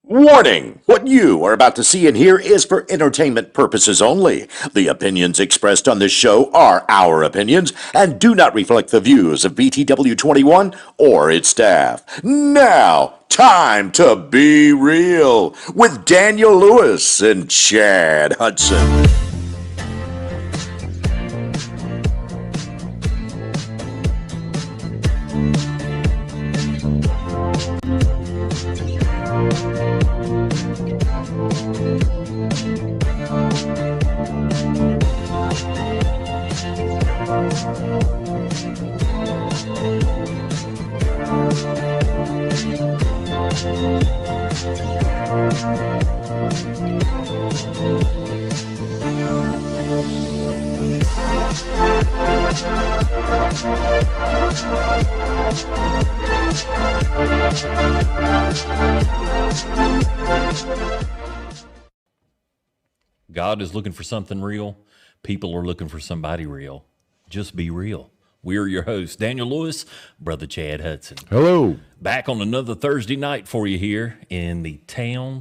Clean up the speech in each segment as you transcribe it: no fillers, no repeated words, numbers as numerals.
Warning! What you are about to see and hear is for entertainment purposes only. The opinions expressed on this show are our opinions and do not reflect the views of BTW 21 or its staff. Now, time to be real with Daniel Lewis and Chad Hudson. God is looking for something real. People are looking for somebody real. Just be real. We are your hosts, Daniel Lewis, Brother Chad Hudson. Hello. Back on another Thursday night for you here in the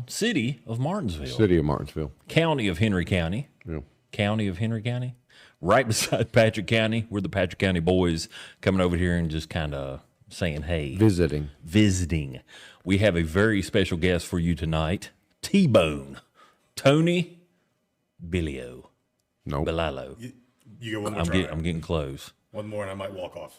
city of Martinsville. City of Martinsville. County of Henry County. Yeah. County of Henry County. Right beside Patrick County. We're the Patrick County boys coming over here and just kind of saying, hey. Visiting. We have a very special guest for you tonight. T-Bone. Tony Bilello. No. Bilello. You get one more try. I'm getting close. One more and I might walk off.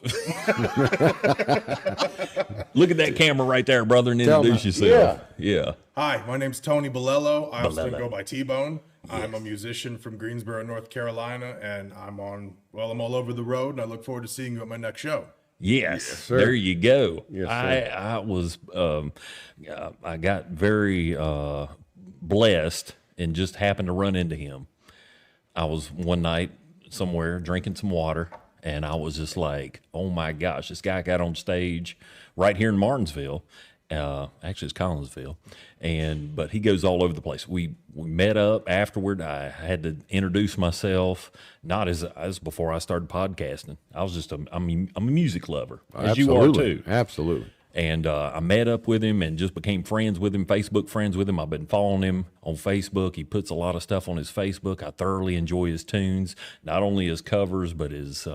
Look at that camera right there, brother, and introduce yourself. Yeah. Hi, my name's Tony Bilello. I also Bilello. go by T-Bone. I'm a musician from Greensboro, North Carolina, and I'm all over the road, and I look forward to seeing you at my next show. Yes, there you go. Yes, I got very blessed and just happened to run into him. I was one night somewhere drinking some water, and I was just like, oh my gosh, this guy got on stage right here in Martinsville. Actually, it's Collinsville, but he goes all over the place. We met up afterward. I had to introduce myself, not as before I started podcasting. I was just I'm a music lover, as you are too. Absolutely. And I met up with him and just became friends with him, Facebook friends with him. I've been following him on Facebook. He puts a lot of stuff on his Facebook. I thoroughly enjoy his tunes, not only his covers, but his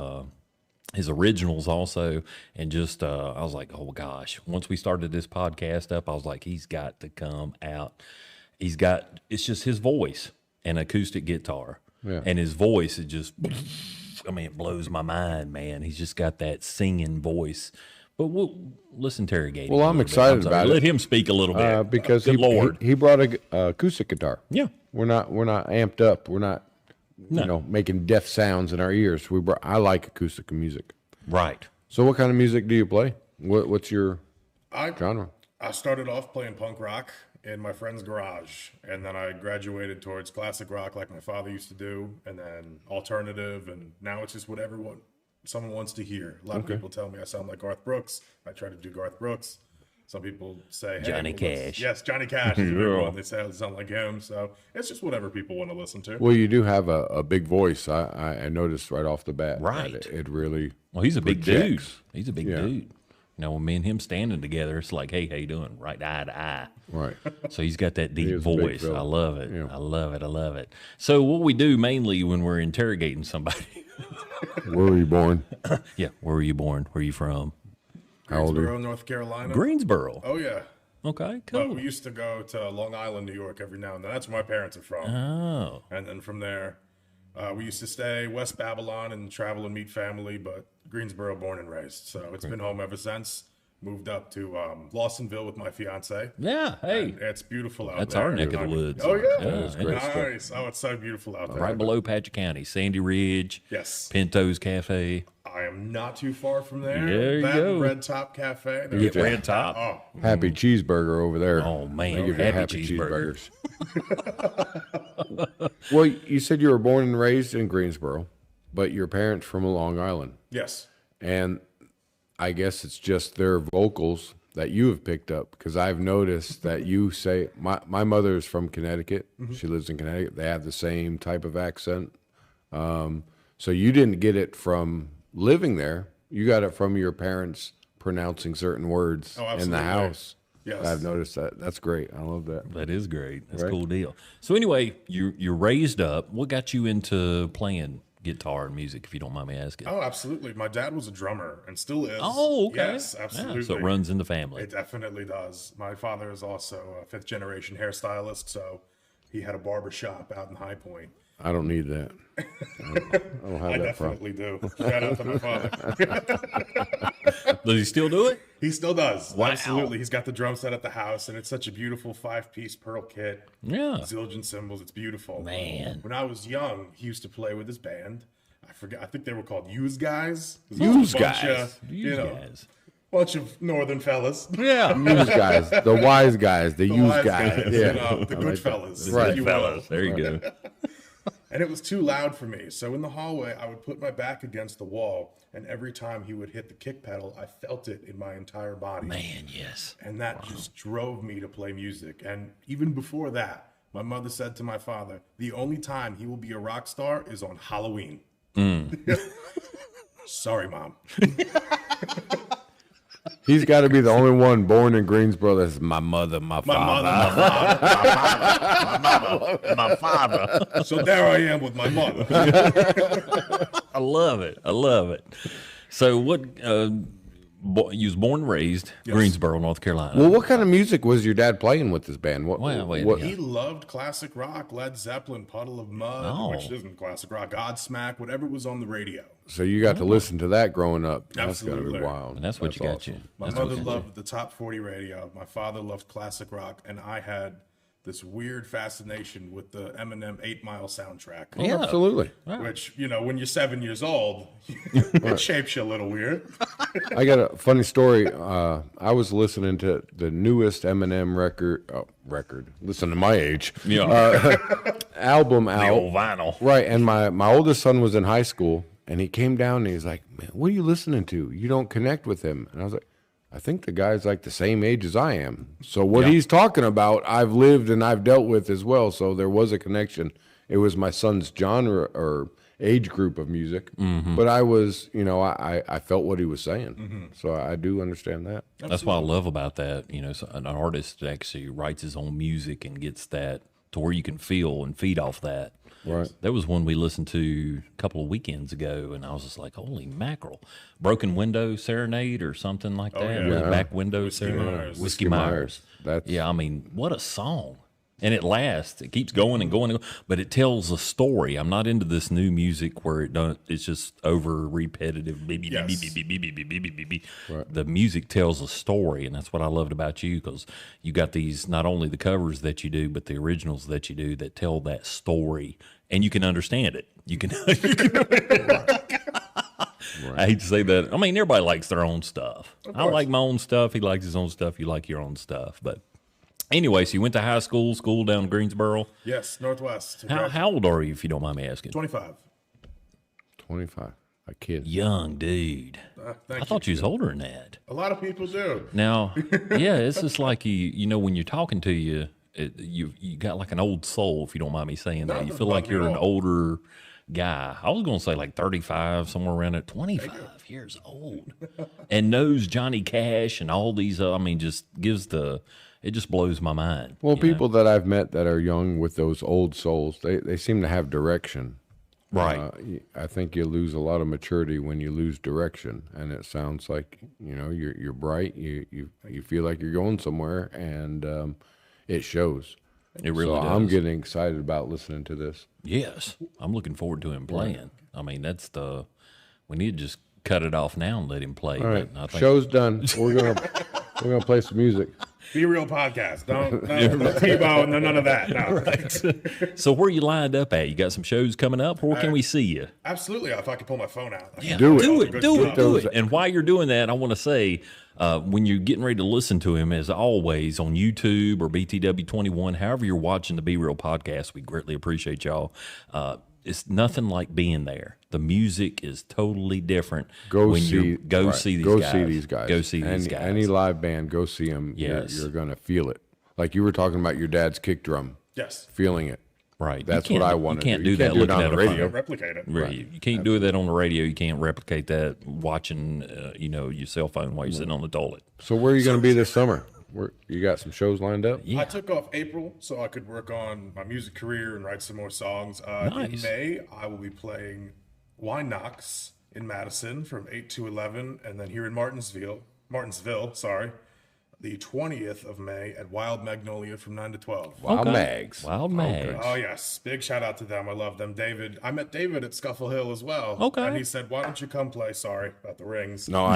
originals also. And just, I was like, oh gosh, once we started this podcast up, I was like, he's got to come out. It's just his voice and acoustic guitar. Yeah. And his voice is just, it blows my mind, man. He's just got that singing voice. But let's interrogate him. Well, I'm excited about it. Let him speak a little bit. Because Lord. he brought a acoustic guitar. Yeah. We're not amped up. We're not making deaf sounds in our ears. I like acoustic music. Right. So what kind of music do you play? What's your genre? I started off playing punk rock in my friend's garage, and then I graduated towards classic rock like my father used to do, and then alternative, and now it's just whatever someone wants to hear. A lot of people tell me I sound like Garth Brooks. I try to do Garth Brooks. Some people say, hey, Johnny Cash. Yes, Johnny Cash is a big one. They say I sound like him. So it's just whatever people want to listen to. Well, you do have a big voice. I noticed right off the bat. Right. It really Well, he's a big dude. projects. He's a big dude. When me and him standing together, it's like, hey, how you doing? Right eye to eye. Right. So he's got that deep is a big voice. fella. I love it. Yeah. I love it. So what we do mainly when we're interrogating somebody. Where were you born? Yeah. Where were you born? Where are you from? How old are Greensboro, you? North Carolina. Greensboro. Oh, yeah. Okay, But cool. we used to go to Long Island, New York every now and then. That's where my parents are from. Oh. And then from there, we used to stay West Babylon and travel and meet family, but Greensboro born and raised. So it's been home ever since. Moved up to Lawsonville with my fiance. Yeah, hey. And it's beautiful out That's there. our neck of the woods. Oh, yeah. it's great stuff. Nice. Oh, it's so beautiful out there. Right below Patrick County, Sandy Ridge, Yes. Pinto's Cafe. I am not too far from there. There you that go. Red Top Cafe. You get Red Top. Oh, Happy cheeseburger over there. Oh, man. They give you Happy cheeseburgers. Well, you said you were born and raised in Greensboro, but your parents from Long Island. yes. And I guess it's just their vocals that you have picked up, because I've noticed that you say, my mother is from Connecticut. She lives in Connecticut. They have the same type of accent. So you didn't get it from living there. You got it from your parents pronouncing certain words in the absolutely. house. Yes. I've noticed that. That's great. I love that. That is great. That's a Right. cool deal. So anyway, you're raised up. What got you into playing guitar and music, if you don't mind me asking? Oh, absolutely. My dad was a drummer and still is. Oh, okay. Yes, absolutely. Yeah, so it runs in the family. It definitely does. My father is also a fifth generation hairstylist, so he had a barber shop out in High Point. I don't need that. I don't have I that problem. definitely do. Shout out to my father. Does he still do it? He still does. Wow. Absolutely. He's got the drum set at the house, and it's such a beautiful 5-piece pearl kit. Yeah. Zildjian cymbals. It's beautiful. Man. When I was young, he used to play with his band. I forget. I think they were called Use Guys. Use Guys. You guys. Bunch of northern fellas. Yeah. Use guys, the wise guys, the use wise guys. you Yeah. know, the good fellas. Right. if you will. Fellas. There you go. And it was too loud for me. So in the hallway, I would put my back against the wall, and every time he would hit the kick pedal, I felt it in my entire body. Man, yes. And that just drove me to play music. And even before that, my mother said to my father, the only time he will be a rock star is on Halloween. Sorry, Mom. He's got to be the only one born in Greensboro that's my mother, my My father. mother, My father. So there I am with my mother. I love it. I love it. So what, you was born and raised Greensboro, North Carolina. Well, what kind of music was your dad playing with his band? What? Well, wait, what- yeah. He loved classic rock, Led Zeppelin, Puddle of Mud, Oh. which isn't classic rock, Godsmack, whatever was on the radio. So you got to listen to that growing up. That's got to Absolutely. be wild. And that's what you got awesome. you. My That's mother what loved the top 40 radio. My father loved classic rock, and I had this weird fascination with the Eminem 8 Mile soundtrack. Oh, absolutely. Which, you know, when you're 7 years old, it shapes you a little weird. I got a funny story. I was listening to the newest Eminem record. Listen to my age. Yeah. Album the out. old vinyl. Right, and my oldest son was in high school, and he came down and he's like, "Man, what are you listening to? You don't connect with him." And I was like, "I think the guy's like the same age as I am. So what he's talking about, I've lived and I've dealt with as well." So there was a connection. It was my son's genre or age group of music, but I was, I felt what he was saying. So I do understand that. That's what I love about that. You know, so an artist actually writes his own music and gets that to where you can feel and feed off that. Right. There was one we listened to a couple of weekends ago, and I was just like, holy mackerel. Broken Window Serenade or something like that. yeah. Or Back Window Whiskey Serenade. Myers. Whiskey Myers. That's Yeah, I mean, what a song. And it lasts. It keeps going and going and going. But it tells a story. I'm not into this new music where it's just over repetitive. Beep, beep, Yes. beep, beep, beep, beep, beep, beep, beep, beep, beep. The music tells a story, and that's what I loved about you, because you got these, not only the covers that you do, but the originals that you do that tell that story, and you can understand it. You can. I hate to say that. I mean, everybody likes their own stuff. I like my own stuff. He likes his own stuff. You like your own stuff. But anyway, so you went to high school down in Greensboro. Yes, Northwest. How old are you, if you don't mind me asking? 25. 25. A kid. Young dude. Thank I thought you was older than that. A lot of people do. Now, yeah, it's just like you know, when you're talking to you, you got like an old soul, if you don't mind me saying that. You feel like you're an older guy. I was going to say like 35, somewhere around it. 25 years old, and knows Johnny Cash and all these. I mean, just it just blows my mind. Well, you know? people that I've met that are young with those old souls, they seem to have direction. Right. I think you lose a lot of maturity when you lose direction, and it sounds like you're bright. You feel like you're going somewhere, and it shows. It really so does. I'm getting excited about listening to this. Yes, I'm looking forward to him playing. I mean, we need to just cut it off now and let him play. All right, But I think, show's done. We're gonna play some music. Be Real podcast. Don't T-Bone, none of that. No. so where you lined up at? You got some shows coming up? Where can we see you? Absolutely. If I could pull my phone out. Yeah, Do it. do it. And while you're doing that, I want to say, when you're getting ready to listen to him, as always, on YouTube or BTW21, however you're watching the Be Real podcast, we greatly appreciate y'all. It's nothing like being there. The music is totally different. Go see see these guys. Go see these guys. Go see these guys. Any live band, go see them. Yes. You're gonna feel it. Like you were talking about your dad's kick drum. Yes. Feeling it. Right. That's what I want to do. You can't do You that can't do it looking on at the a radio. phone. Replicate it. Right. You can't do that on the radio. You can't replicate that watching, your cell phone while you're sitting on the toilet. So where are you gonna be this summer? You got some shows lined up? Yeah. I took off April so I could work on my music career and write some more songs. In Nice. May, I will be playing Wine Knocks in Madison from 8 to 11, and then here in Martinsville, the 20th of May at Wild Magnolia from 9 to 12. Wild Okay. Mags. Wild Mags. Oh, yes. Big shout out to them. I love them. David. I met David at Scuffle Hill as well. Okay. And he said, why don't you come play? Sorry about the rings. No,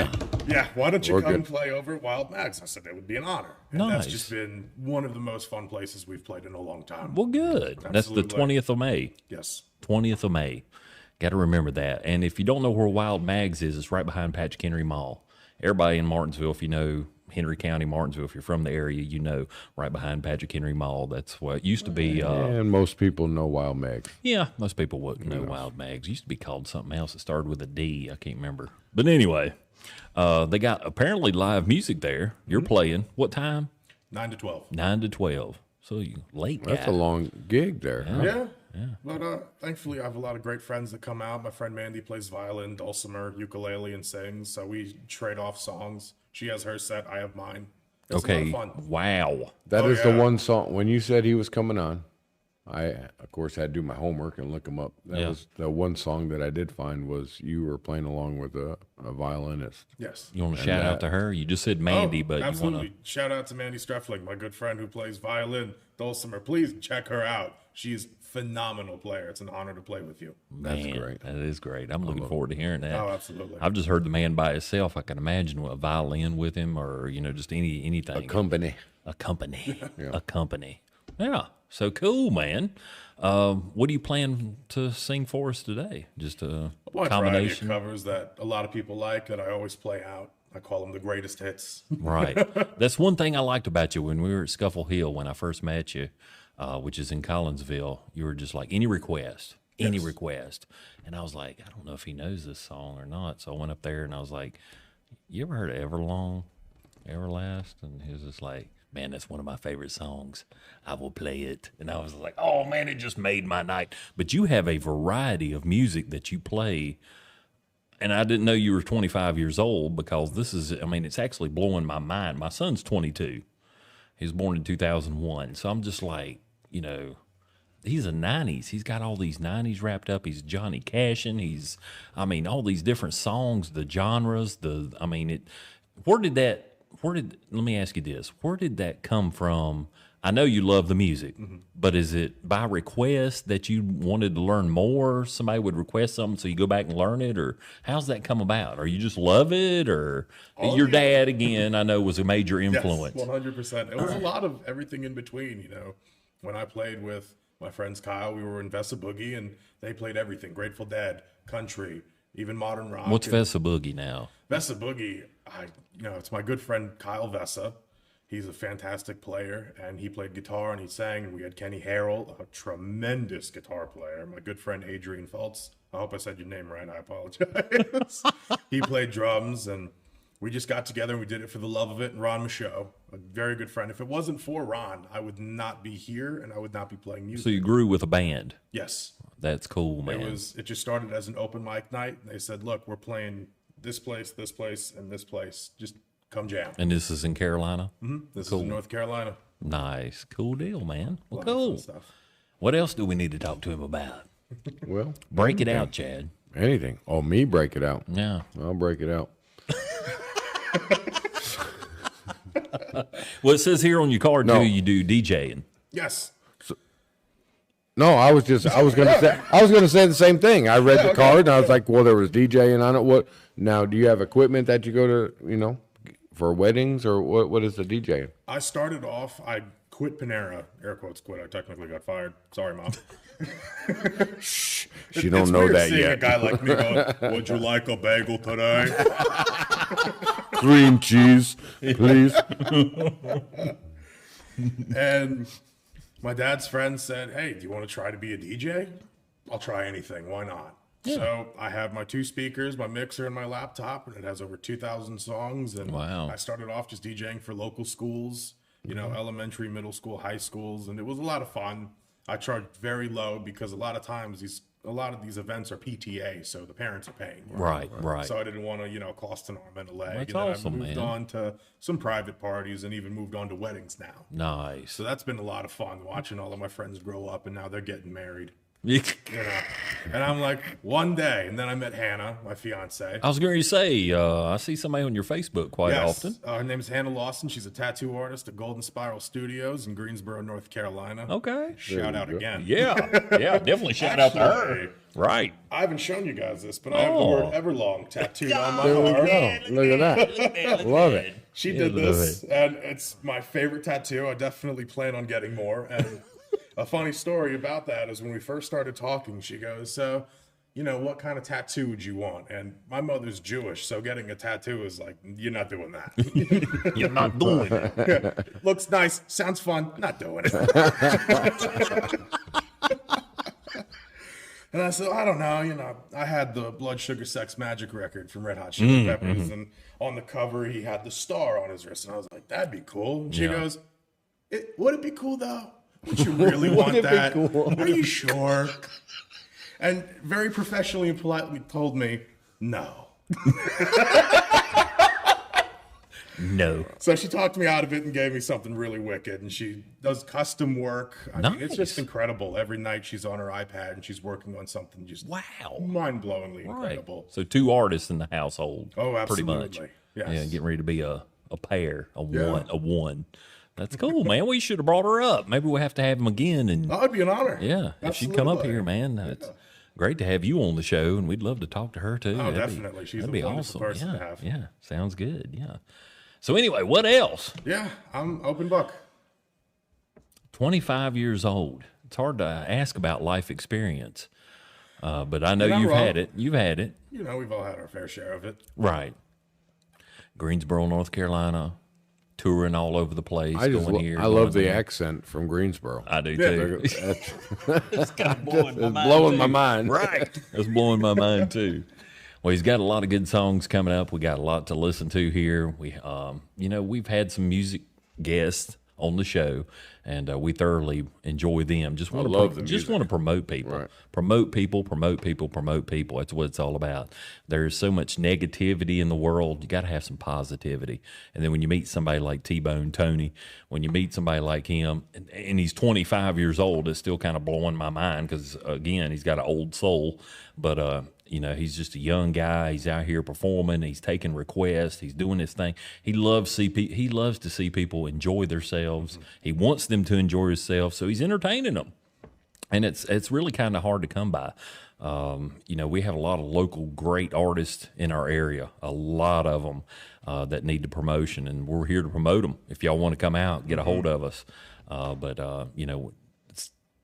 Yeah, why don't you We're come good. play over at Wild Mags? I said, it would be an honor. And that's Nice. just been one of the most fun places we've played in a long time. Well, good. That's the Absolutely. 20th of May. Yes. 20th of May. Got to remember that. And if you don't know where Wild Mags is, it's right behind Patrick Henry Mall. Everybody in Martinsville, if you know Henry County, Martinsville, if you're from the area, you know right behind Patrick Henry Mall. That's what used to be. and most people know Wild Mags. Yeah, most people wouldn't know Wild Mags. It used to be called something else. It started with a D. I can't remember. But anyway, they got apparently live music there. You're playing. What time? 9 to 12. 9 to 12. So you late guy. That's a long gig there. Huh? Yeah. But thankfully, I have a lot of great friends that come out. My friend Mandy plays violin, dulcimer, ukulele, and sings. So we trade off songs. She has her set. I have mine. It's Okay. a lot of fun. Wow. That Oh, is the yeah. one song. When you said he was coming on, I, of course, had to do my homework and look him up. That Yeah. was the one song that I did find was you were playing along with a violinist. Yes. You want to shout out to her? You just said Mandy, but absolutely. you want Shout out to Mandy Streffling, my good friend who plays violin, dulcimer. Please check her out. She's a phenomenal player. It's an honor to play with you. to. That's Man, great. That is great. I'm looking forward to hearing that. Oh, absolutely. I've just heard the man by himself. I can imagine a violin with him, or just anything. Company. A company. A company. Yeah. So cool, man. What do you plan to sing for us today? Just a Wide variety of combination, covers that a lot of people like that I always play out. I call them the greatest hits. right? That's one thing I liked about you when we were at Scuffle Hill when I first met you, which is in Collinsville. You were just like any request, Yes. and I was like, I don't know if he knows this song or not. So I went up there and I was like, "You ever heard of Everlast?" And he was just like, "Man, that's one of my favorite songs. I will play it." And I was like, "Oh man, it just made my night." But you have a variety of music that you play. And I didn't know you were 25 years old because it's actually blowing my mind. My son's 22. He was born in 2001. So I'm just like, he's a 90s. He's got all these 90s wrapped up. He's Johnny Cashin. All these different songs, the genres, let me ask you this. Where did that come from? I know you love the music, but is it by request that you wanted to learn more? Somebody would request something, so you go back and learn it, or how's that come about? Or you just love it, or your dad, again, I know was a major influence. Yes, 100%. It was a lot of everything in between, When I played with my friends Kyle, we were in Vesa Boogie, and they played everything. Grateful Dead, country, even modern rock. What's and Vesa Boogie now? Vesa Boogie, it's my good friend Kyle Vesa. He's a fantastic player, and he played guitar and he sang. And we had Kenny Harrell, a tremendous guitar player. My good friend Adrian Feltz. I hope I said your name right. I apologize. He played drums, and we just got together and we did it for the love of it. And Ron Michaud, a very good friend. If it wasn't for Ron, I would not be here and I would not be playing music. So you grew with a band. Yes. That's cool, man. It just started as an open mic night. And they said, look, we're playing this place, and this place. Just come jam. And this is in Carolina? This is in North Carolina. Nice. Cool deal, man. Well, A lot of fun cool. stuff. What else do we need to talk to him about? Well, Break it out, Chad. anything. Oh, me break it out. Yeah. I'll break it out. Well, it says here on your card, No. too, you do DJing. Yes. No, I was gonna say the same thing. I read the card and I was like, well, there was DJing on it. What now? Do you have equipment that you go to, for weddings, or what is the DJing? I started off, I quit Panera. Air quotes quit. I technically got fired. Sorry, Mom. She It's don't know weird that seeing yet. a guy like me going, would you like a bagel today? Cream cheese, please. And my dad's friend said, hey, do you want to try to be a DJ? I'll try anything. Why not? So I have my 2 speakers, my mixer, and my laptop, and it has over 2,000 songs. And Wow. I started off just DJing for local schools, elementary, middle school, high schools, and it was a lot of fun. I charged very low because a lot of times these a lot of these events are PTA, so the parents are paying. Right. So I didn't want to, cost an arm and a leg. That's and then awesome, I moved man. on to some private parties and even moved on to weddings now. Nice. So that's been a lot of fun watching all of my friends grow up, and now they're getting married. I And I'm like, one day. And then I met Hannah, my fiance. was going to say, I see somebody on your Facebook quite often. Her name is Hannah Lawson. She's a tattoo artist at Golden Spiral Studios in Greensboro, North Carolina. Okay. Shout out again. Yeah, definitely shout out to her. Actually, Right. I haven't shown you guys this, but I have the word Everlong tattooed on my There we arm. go. Look at that. Love it. She did this, and it's my favorite tattoo. I definitely plan on getting more. And a funny story about that is when we first started talking, she goes, so, what kind of tattoo would you want? And my mother's Jewish, so getting a tattoo is like, you're not doing that. You're not doing it. Looks nice, sounds fun, not doing it. And I said, I don't know, I had the Blood Sugar Sex Magic record from Red Hot Chili Peppers, and on the cover he had the star on his wrist, and I was like, that'd be cool. And she goes, would it be cool though? Would you really want that? Are you sure? And very professionally and politely told me, no. No. So she talked me out of it and gave me something really wicked. And she does custom work. I mean, it's just Nice. incredible. Every night she's on her iPad and she's working on something just Wow. mind-blowingly Right. incredible. So 2 artists in the household. Oh, Pretty absolutely. much. Yes. Yeah, getting ready to be a pair, a Yeah. one. That's cool, man. We should have brought her up. Maybe we'll have to have him again. And Oh, it'd be an honor. yeah, if she'd come up Absolutely. here, man, it's great to have you on the show, and we'd love to talk to her too. Oh, That'd be- definitely. She's that'd a be wonderful awesome. person yeah, to have. yeah, sounds good. Yeah. So anyway, what else? Yeah, I'm open book. 25 years old. It's hard to ask about life experience, but I know You're not you've wrong. had it. You've had it, We've all had our fair share of it. right? Greensboro, North Carolina, touring all over the place. I just going here. I love going the there. accent from Greensboro. I do Yeah, too. It's blowing blowing my mind. Right. That's blowing my mind too. Well, he's got a lot of good songs coming up. We got a lot to listen to here. We've had some music guests on the show, and we thoroughly enjoy them. Just want love the just music. want to promote people, Right. promote people, promote people, promote people. That's what it's all about. There's so much negativity in the world. You got to have some positivity. And then when you meet somebody like T-Bone Tony, when you meet somebody like him, and he's 25 years old, it's still kind of blowing my mind because again, he's got an old soul, but he's just a young guy. He's out here performing. He's taking requests. He's doing his thing. He loves to see people enjoy themselves. He wants them to enjoy themselves, so he's entertaining them. And it's really kind of hard to come by. We have a lot of local great artists in our area, a lot of them that need the promotion, and we're here to promote them. If y'all want to come out, get a hold of us.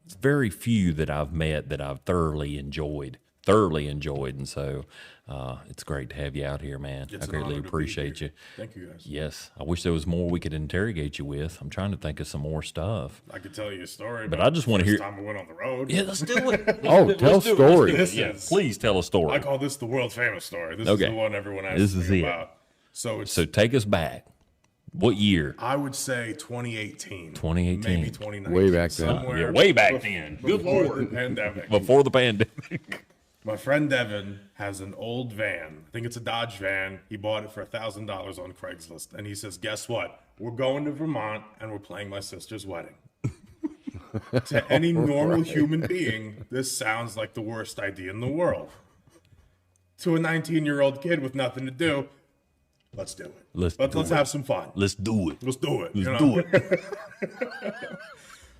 It's very few that I've met that I've thoroughly enjoyed, and so it's great to have you out here, man. It's I an greatly honor to be appreciate you. here. Thank you, guys. Yes, I wish there was more we could interrogate you with. I'm trying to think of some more stuff. I could tell you a story, But I just wanna the hear- first time we went on the road. Yeah, let's do it. Oh, tell stories. This Yeah, is- please tell a story. I call this the world famous story. This Okay. is the one everyone asks This is me it. about. So it's So take us back. What year? I would say 2018. 2018. Maybe 2019. Way back then. Somewhere Yeah, way back bef- then. Good Before Lord. the pandemic. Before the pandemic. My friend Devin has an old van. I think it's a Dodge van. He bought it for $1,000 on Craigslist. And he says, guess what? We're going to Vermont and we're playing my sister's wedding. To any normal human being, this sounds like the worst idea in the world. To a 19-year-old kid with nothing to do, let's do it. Let's Let's have some fun. Let's do it. Let's do it. Let's do it.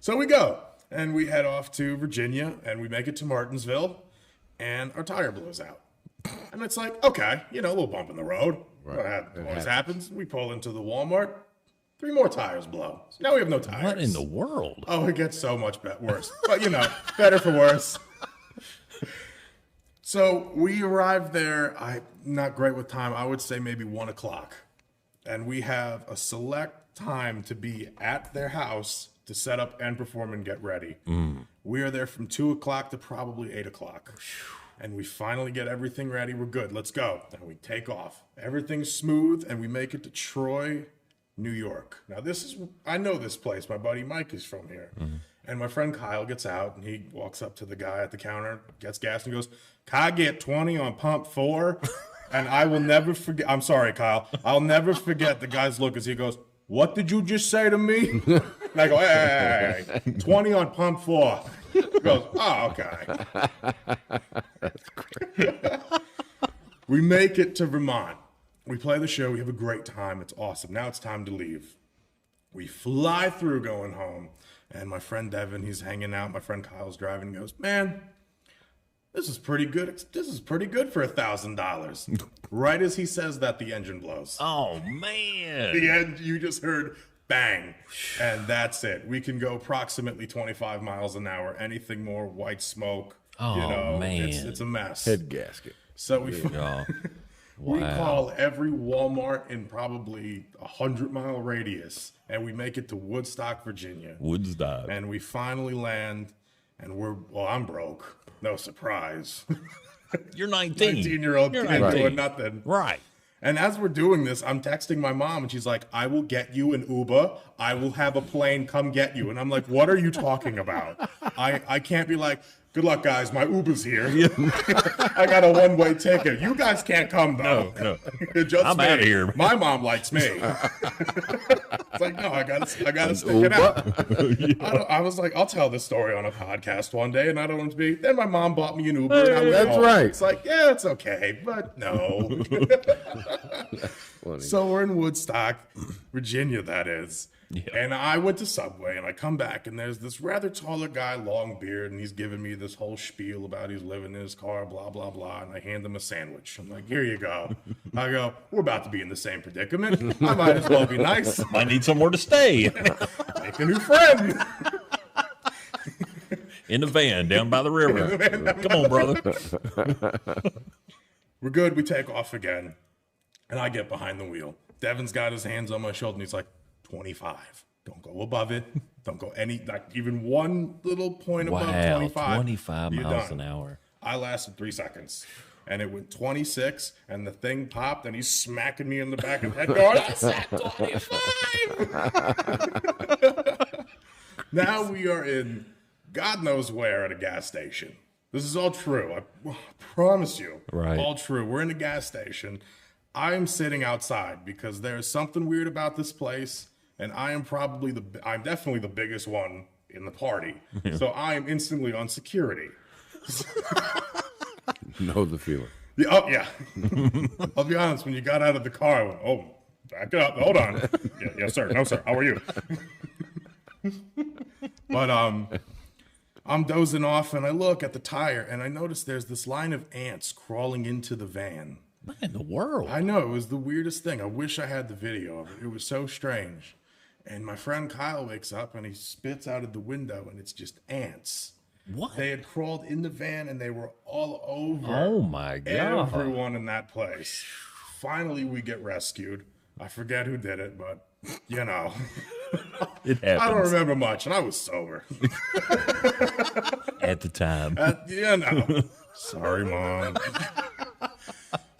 So we go, and we head off to Virginia, and we make it to Martinsville, and our tire blows out. And it's like, okay, a little bump in the road. That always happens. We pull into the Walmart, 3 more tires blow. So now we have no tires. What in the world? Oh, it gets so much worse. But, better for worse. So we arrived there, not great with time, I would say maybe 1 o'clock. And we have a select time to be at their house to set up and perform and get ready. We are there from 2 o'clock to probably 8 o'clock. And we finally get everything ready. We're good. Let's go. And we take off. Everything's smooth, and we make it to Troy, New York. Now, I know this place. My buddy Mike is from here. And my friend Kyle gets out, and he walks up to the guy at the counter, gets gas, and he goes, "Can I get 20 on pump 4?" And I will never forget. I'm sorry, Kyle. I'll never forget the guy's look as he goes, "What did you just say to me?" And I go, hey, 20 on pump 4. He goes, "Oh, okay." That's great. We make it to Vermont. We play the show. We have a great time. It's awesome. Now it's time to leave. We fly through going home. And my friend Devin, he's hanging out. My friend Kyle's driving. He goes, "Man, this is pretty good. This is pretty good for $1,000. Right as he says that, the engine blows. Oh, man. The end, you just heard bang. And that's it. We can go approximately 25 miles an hour. Anything more, white smoke. Oh, man. It's a mess. Head gasket. So we we call every Walmart in probably 100-mile radius, and we make it to Woodstock, Virginia. Woodstock. And we finally land, and I'm broke. No surprise. You're 19. 19-year-old kid doing nothing. Right. And as we're doing this, I'm texting my mom, and she's like, "I will get you an Uber. I will have a plane come get you." And I'm like, "What are you talking about?" I can't be like, "Good luck, guys. My Uber's here. I got a one-way ticket. You guys can't come, though." No. Just I'm me. out of here. My mom likes me. It's like, no, I gotta stick it out. I was like, I'll tell this story on a podcast one day, and I don't want to be. Then my mom bought me an Uber. And I went That's home. right. It's like, yeah, it's okay, but no. So we're in Woodstock, Virginia, that is. Yeah. And I went to Subway, and I come back, and there's this rather taller guy, long beard, and he's giving me this whole spiel about he's living in his car, blah, blah, blah. And I hand him a sandwich. I'm like, "Here you go." I go, "We're about to be in the same predicament. I might as well be nice. Might need somewhere to stay. Make a new friend." In the van down by the river. Come on, brother. We're good. We take off again. And I get behind the wheel. Devin's got his hands on my shoulder, and he's like, 25. Don't go above it. Don't go even one little point above 25. 25 You're miles done. an hour. I lasted 3 seconds. And it went 26, and the thing popped, and he's smacking me in the back of the head going, "I said 25! Now we are in God knows where at a gas station. This is all true. I promise you. Right. All true. We're in a gas station. I am sitting outside because there's something weird about this place, and I'm definitely the biggest one in the party. Yeah. So I am instantly on security. Know the feeling. Yeah, oh, yeah. I'll be honest, when you got out of the car, I went, "Oh, back up, hold on." "Yeah, yes, sir. No, sir. How are you?" But I'm dozing off, and I look at the tire, and I notice there's this line of ants crawling into the van. What in the world? I know, it was the weirdest thing. I wish I had the video of it. It was so strange. And my friend Kyle wakes up, and he spits out of the window, and it's just ants. What? They had crawled in the van, and they were all over Oh, my God. everyone in that place. Finally, we get rescued. I forget who did it, but, you know. It happens. I don't remember much, and I was sober. At the time. You know. Sorry, Mom.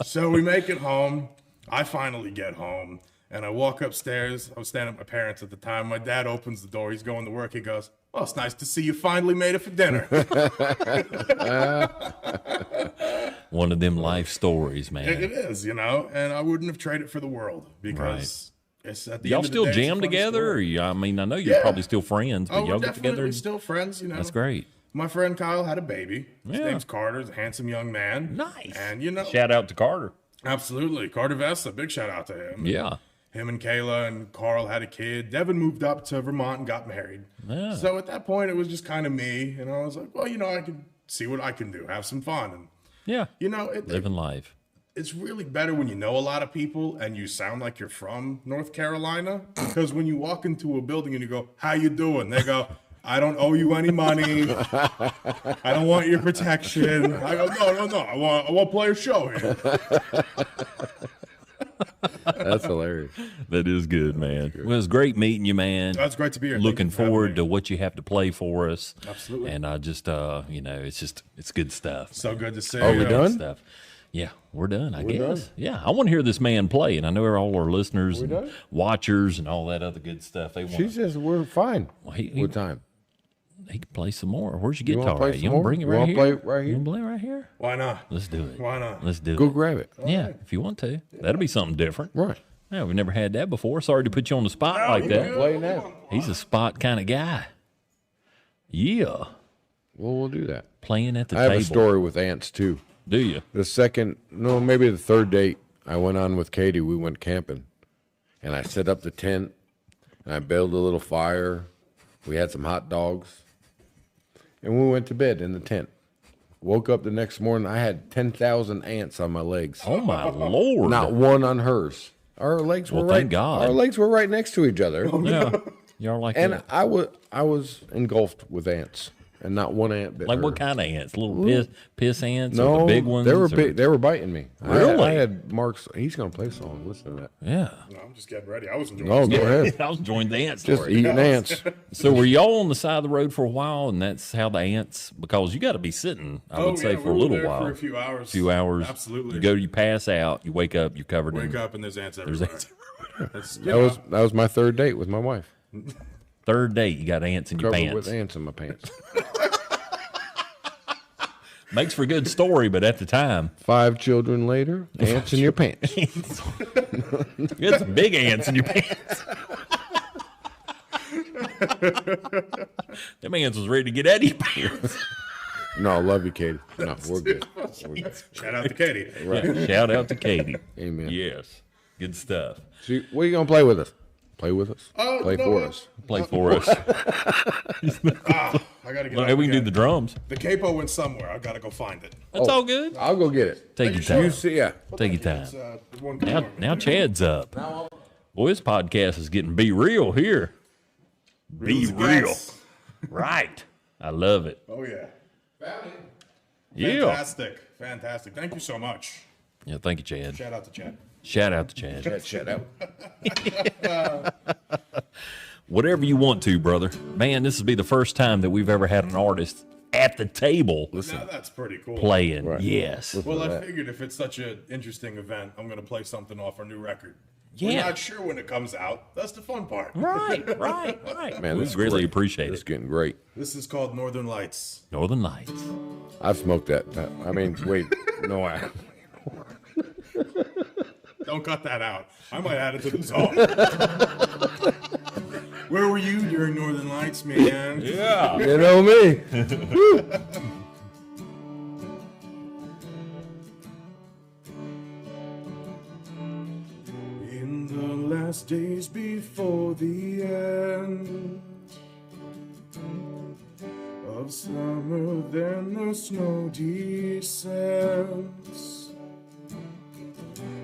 So we make it home. I finally get home, and I walk upstairs. I was staying at my parents at the time. My dad opens the door. He's going to work. He goes, "Well, it's nice to see you finally made it for dinner." One of them life stories, man. It is, you know, and I wouldn't have traded for the world because it's at the Y'all end of the still day, it's a jam fun together? Or story. I mean, I know you're probably still friends, but Oh, y'all we're get together. definitely still friends, you know. That's great. My friend Kyle had a baby. His Yeah. name's Carter. He's a handsome young man. Nice. And, you know, Shout out to Carter. absolutely. Carter Vesta, big shout out to him. Yeah. Him and Kayla and Carl had a kid. Devin moved up to Vermont and got married. Yeah. So at that point, it was just kind of me. And I was like, well, you know, I can see what I can do, have some fun. And, Yeah. you know, Living life. it's really better when you know a lot of people and you sound like you're from North Carolina. Because when you walk into a building and you go, "How you doing?" They go, "I don't owe you any money. I don't want your protection." I go, No. I want to play a show here. That's hilarious. That is good, man. Well, it was great meeting you, man. That's great to be here. Thank Looking you for having forward me. to what you have to play for us. Absolutely. And I just, you know, it's good stuff. So good to see Are you. we done? Stuff. Yeah, we're done, I We're guess. done? Yeah, I want to hear this man play, and I know all our listeners and done? watchers and all that other good stuff. They want. She says we're fine. Well, he- What time? He can play some more. Where's your You wanna guitar? play At? some You want to more? bring it You right wanna here? play it right You here? want to play it right here? Why not? Let's do it. Why not? Let's do Go it. grab it. Yeah, if you want to. That'll be something different. Right. Yeah, we've never had that before. Sorry to put you on the spot like that. Play now. He's a spot kind of guy. Yeah. Well, we'll do that. Playing at the I have table. a story with ants too. Do you? Maybe the third date I went on with Katie, we went camping. And I set up the tent, and I built a little fire. We had some hot dogs. And we went to bed in the tent. Woke up the next morning, I had 10,000 ants on my legs. Oh, my Lord. Not one on hers. Our legs were Well, right. thank God. Our legs were right next to each other. Yeah. Y'all like And that? I was engulfed with ants, and not one ant bit Like her. what kind of ants? Little piss ants or No, the big ones? they were or- big. They were biting me. Really? I had marks. He's gonna play a song. Listen to that. Yeah. No, I'm just getting ready. I was enjoying No, this. go ahead. I was enjoying the ant Just story. eating ants. So were y'all on the side of the road for a while, and that's how the ants? Because you got to be sitting, I would say, yeah, for we a were little there while. For a few hours. Few hours. Absolutely. You pass out, you wake up, you're covered Wake in. up and there's ants everywhere. ants. That's, That was my third date with my wife. Third date, you got ants in your Covered pants. with ants in my pants. Makes for a good story, but at the time, 5 children later, ants in your pants. you had some big ants in your pants. Them ants was ready to get out of your pants. No, I love you, Katie. No, we're good. We're good. shout out to Katie. Yeah, shout out to Katie. Amen. Yes, good stuff. See, what are you gonna play with us? Play with us. Oh, Play you know for what? us. Play for us. I gotta get. Well, up we can do again. the drums. The capo went somewhere. I gotta go find it. That's all good. I'll go get it. Take your sure? You time. see, yeah. Take your time. It's, the one Now Chad's up. Boy, this podcast is getting be real here. Be real. Right. I love it. Oh yeah. Yeah. Fantastic. Thank you so much. Yeah, thank you, Chad. Shout out to Chad. Shout out to Chad. Shut out. Whatever you want to, brother. Man, this will be the first time that we've ever had an artist at the table Now that's pretty cool. playing. Right. Yes. Well, I figured if it's such an interesting event, I'm gonna play something off our new record. We're Yeah. not sure when it comes out. That's the fun part. Right. Man, We this is greatly great. appreciate It's it. getting great. This is called Northern Lights. Northern Lights. I've smoked that. I mean, wait, no, I. Don't cut that out. I might add it to the song. Where were you during Northern Lights, man? Yeah. You know me. In the last days before the end of summer, then the snow descends.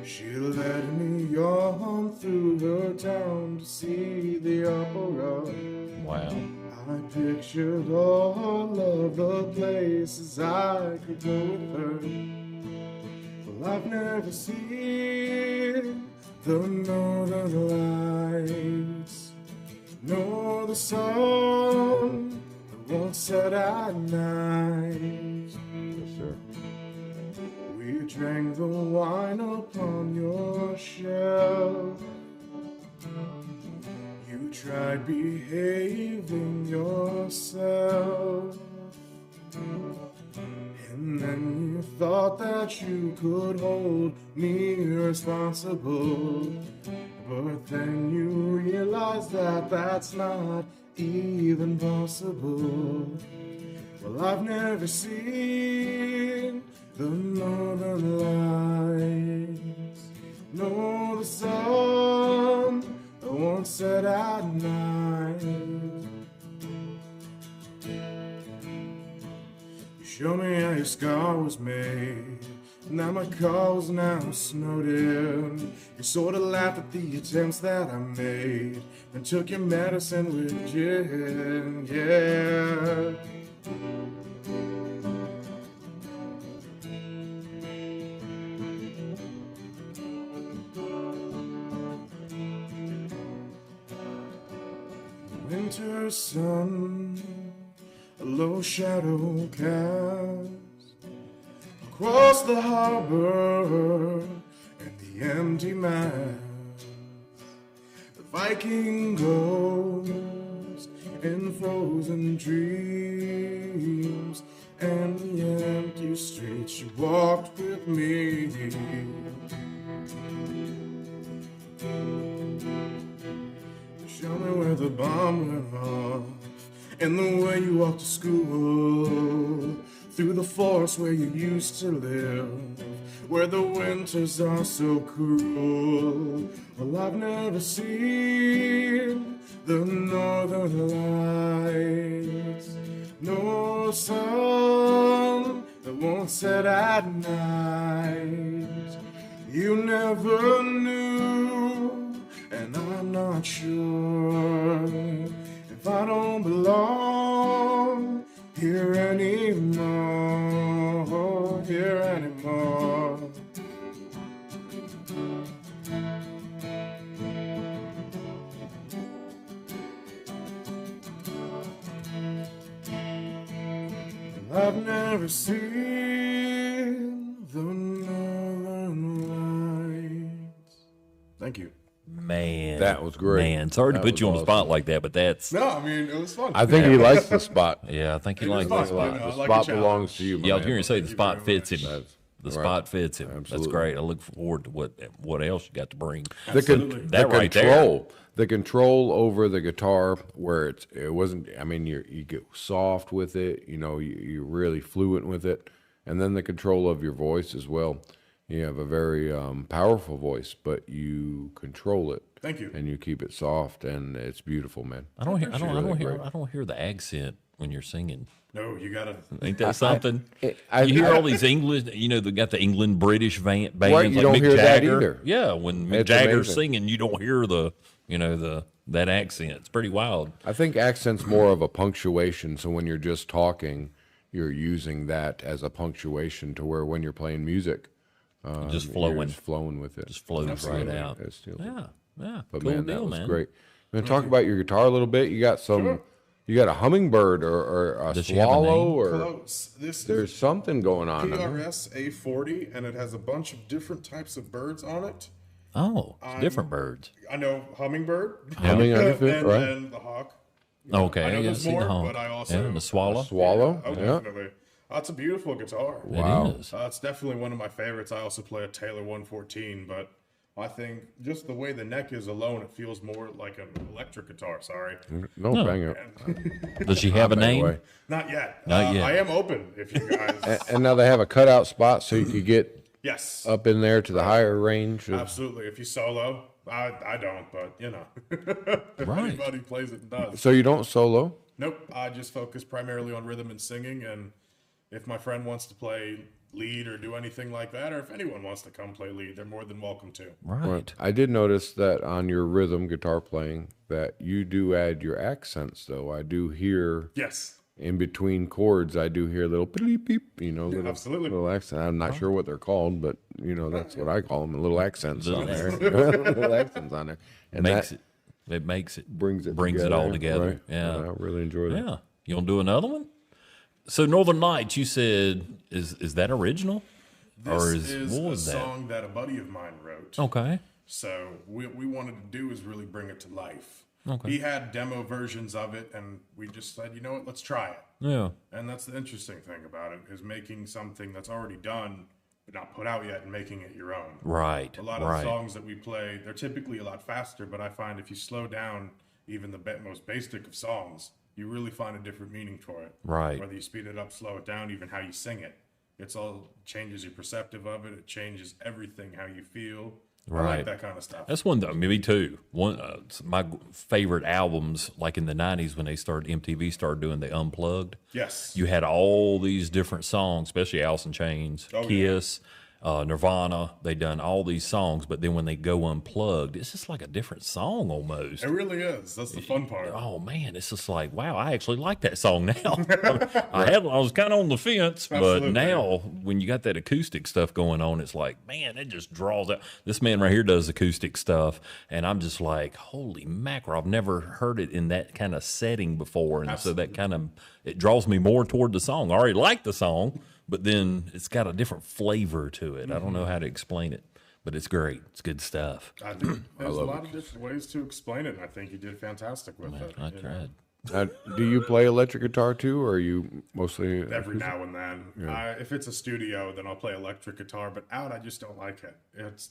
She led me on through her town to see the opera. Wow. I pictured all of the places I could go with her. Well, I've never seen the northern lights, nor the sun that won't set at night. Yes, sir. We drank the wine upon your shelf. You tried behaving yourself, and then you thought that you could hold me responsible. But then you realized that that's not even possible. Well, I've never seen the northern lights, nor the sun that won't set at night. You show me how your scar was made. Now my car was now snowed in. You sort of laughed at the attempts that I made, and took your medicine with gin, yeah. Winter sun, a low shadow cast across the harbor and the empty mast. The Viking ghost in frozen dreams, and the empty streets you walked with me. Show me where the bomb went off, and the way you walked to school, through the forest where you used to live, where the winters are so cruel. Well, I've never seen the northern lights, no sun that won't set at night. You never knew, and I'm not sure if I don't belong here anymore, here anymore. I've never seen the northern lights. Thank you. Man, That was great. Man, sorry to That put was you on the awesome. spot like that, but that's No, I mean, it was fun. I think he likes the spot. yeah. I think he It was likes the fun, spot. you know. The I like spot a challenge. belongs to you, my Yeah, I was man. going to say the you spot very fits him. That's The right. spot fits him. That's Absolutely. great. I look forward to what else you got to bring. Absolutely. That right there. control, the control over the guitar, where it wasn't. I mean, you get soft with it. You know, you're really fluent with it, and then the control of your voice as well. You have a very powerful voice, but you control it. Thank you. And you keep it soft, and it's beautiful, man. I don't hear. I Really great. don't hear the accent when you're singing. No, you gotta. Ain't that something? I- you hear I- all these English, you know, they got the England British bands Right, like you don't Mick hear that Jagger. either. Yeah, when Mick It's Jagger's amazing. singing, you don't hear that accent. It's pretty wild. I think accent's more of a punctuation. So when you're just talking, you're using that as a punctuation to where when you're playing music, Just you're flowing. just flowing with it. Just flows right out. It's still- Yeah, yeah. But cool man, deal, that was man. great. You want to talk about your guitar a little bit? You got some. Sure. You got a hummingbird or a Does she have a swallow name? or Close. This there's is something going on. PRS A40, and it has a bunch of different types of birds on it. Oh, it's different birds. I know hummingbird, Humming, I can and, right? and the hawk. Okay, I know yeah, there's see more, the honk. but I also Yeah, the swallow. Swallow. Oh, Yeah. definitely. It's a beautiful guitar. Wow. It is. It's definitely one of my favorites. I also play a Taylor 114, but I think just the way the neck is alone, it feels more like an electric guitar. Sorry. No, bang it. Does she have a By the name? way. Not yet. Not yet. I am open if you guys. And now they have a cutout spot so you could get Yes. up in there to the higher range. Of, Absolutely. If you solo, I don't, but you know. If Right. anybody plays it and does. so you don't solo? Nope. I just focus primarily on rhythm and singing, and if my friend wants to play lead or do anything like that, or if anyone wants to come play lead, they're more than welcome to. Right. I did notice that on your rhythm guitar playing that you do add your accents though. I do hear Yes. in between chords, I do hear little beep beep, you know, little, absolutely. little accent. I'm not sure what they're called, but you know, that's what I call them, little accents on there. Little accents on there. And Makes that it makes it brings it all together. right? Yeah. I really enjoyed it. Yeah. You want to do another one? So Northern Lights, you said, is that original? This or is what a was that? song that a buddy of mine wrote. Okay. So what we wanted to do is really bring it to life. Okay. He had demo versions of it, and we just said, you know what, let's try it. Yeah. And that's the interesting thing about it, is making something that's already done, but not put out yet, and making it your own. Right. A lot of right. the songs that we play, they're typically a lot faster, but I find if you slow down even the most basic of songs, you really find a different meaning for it. Right. Whether you speed it up, slow it down, even how you sing it. It's all changes your perceptive of it. It changes everything, how you feel. I Right. like that kind of stuff. That's one. Me too. One. My favorite albums, like in the '90s when MTV started doing the Unplugged. Yes. You had all these different songs, especially Alice in Chains, Oh, yeah. Kiss, Nirvana. They done all these songs, but then when they go unplugged, it's just like a different song almost. It really is. That's the fun part. Oh man, it's just like, wow, I actually like that song now. I was kind of on the fence, but Absolutely. now when you got that acoustic stuff going on, it's like, man, it just draws out. This man right here does acoustic stuff, and I'm just like, holy mackerel, I've never heard it in that kind of setting before, and so that kind of it draws me more toward the song. I already like the song, but then it's got a different flavor to it. I don't know how to explain it, but it's great. It's good stuff. I do. There's a lot of different ways to explain it, and I think you did fantastic with it. I you know. tried. Do you play electric guitar too, or are you mostly Every now and then. If it's a studio, then I'll play electric guitar, but out, I just don't like it.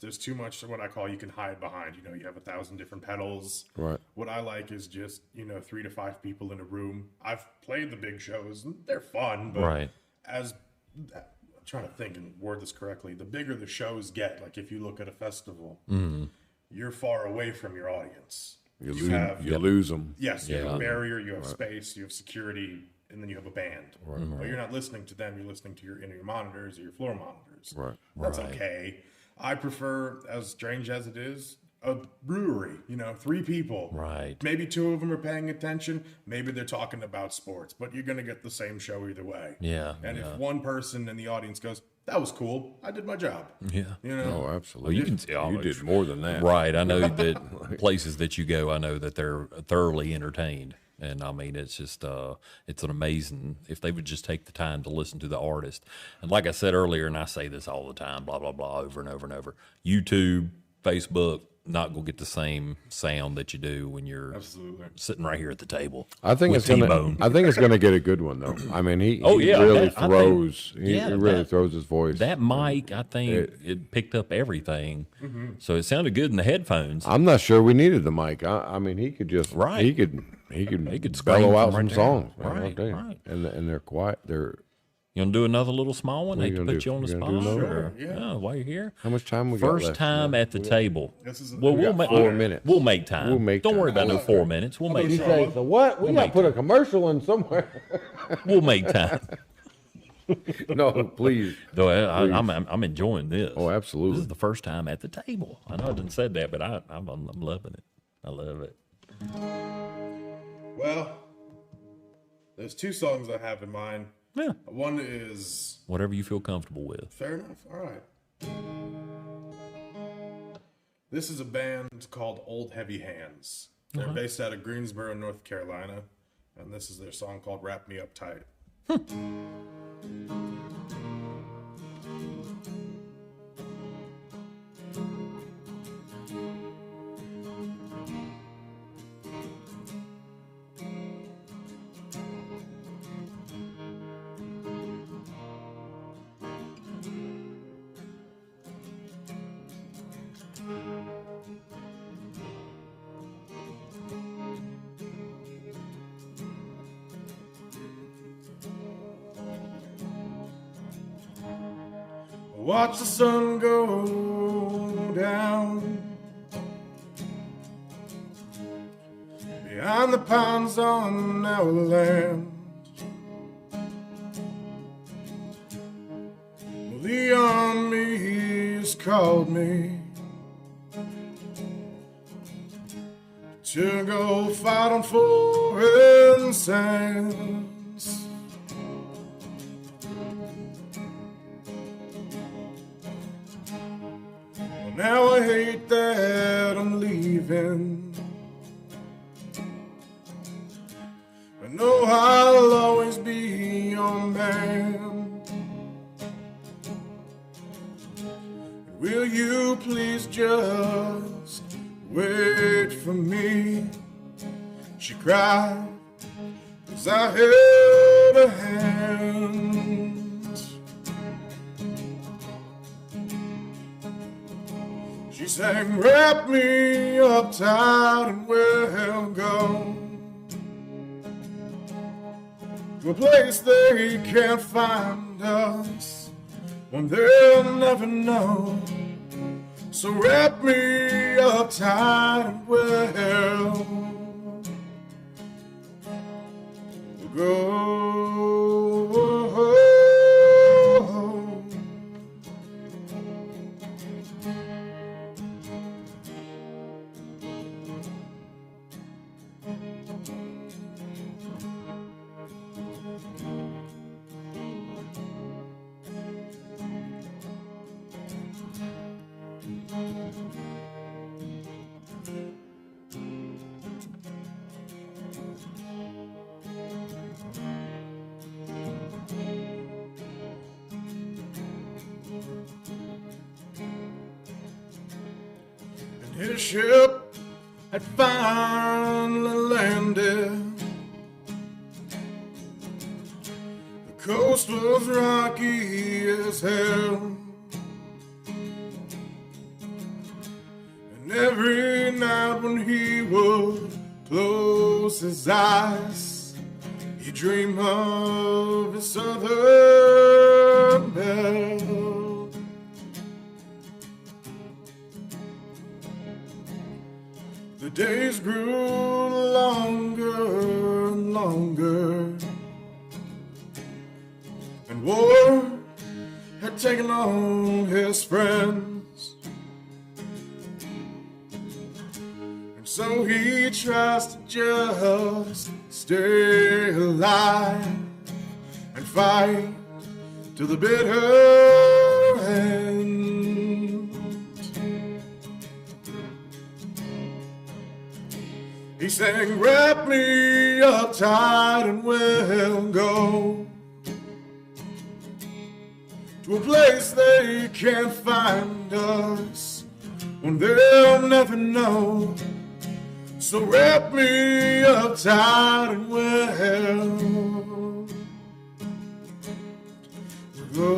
There's too much what I call you can hide behind. You know, you have 1,000 different pedals. Right. What I like is just, 3 to 5 people in a room. I've played the big shows, and they're fun, but Right. I'm trying to think and word this correctly. The bigger the shows get, like if you look at a festival, you're far away from your audience. You lose them? Yes, you have a barrier, you have space, you have security, and then you have a band. But you're not listening to them, you're listening to your monitors or your floor monitors. Right. That's okay. I prefer, as strange as it is, a brewery, 3 people. Right. Maybe 2 of them are paying attention. Maybe they're talking about sports, but you're going to get the same show either way. Yeah. And if one person in the audience goes, that was cool, I did my job. Yeah. Oh, absolutely. Well, you can tell. You did more than that. Right. I know that places that you go, I know that they're thoroughly entertained. And I mean, it's just, it's an amazing, if they would just take the time to listen to the artist. And like I said earlier, and I say this all the time, blah, blah, blah, over and over and over, YouTube, Facebook, not going to get the same sound that you do when you're sitting right here at the table. I think with it's T-Bone. I think it's gonna get a good one though. I mean, he yeah, really I think- throws. yeah, he really that- throws his voice. That mic, I think it picked up everything. So it sounded good in the headphones. I'm not sure we needed the mic. I mean, he could just Right. He could scream bellow out from some right songs. there. man, I'll Right, tell you. right. And they're quiet. They're You want to do another little small one? What are Hate you to gonna put do? you on the You spot. gonna do another? Or, Yeah. while you're here. how much time we got First left? time at the table. This is Well, We we'll got make 4 minutes. We'll make time. We'll make Don't worry time. about no 4 minutes. We'll make He time. say, so what? We got to make put a commercial in somewhere. We'll make time. No, please. Though I'm enjoying this. Oh, This absolutely. is the first time at the table. I know I didn't say that, but I'm loving it. I love it. Well, there's 2 songs I have in mind. Yeah. One is Whatever you feel comfortable with. fair enough. All right. This is a band called Old Heavy Hands. They're based out of Greensboro, North Carolina, and this is their song called Wrap Me Up Tight. Watch the sun go down behind the pines on our land. Well, the army has called me to go fight on foreign sands. Well, now I hate that I'm leaving. I know I'll always be your man. Will you please just wait for me? She cried as I held her hand. She sang, wrap me up tight and we'll go to a place they can't find us, when they'll never know. So wrap me up tight and we'll go. And his ship had finally landed coast was rocky as hell, and every night when he would close his eyes, he'd dream of his southern belle. The days grew longer and longer, and war had taken on his friends, and so he tries to just stay alive and fight to the bitter end. He sang, wrap me up tight and we'll go to a place they can't find us, when they'll never know. So wrap me up tight and we'll go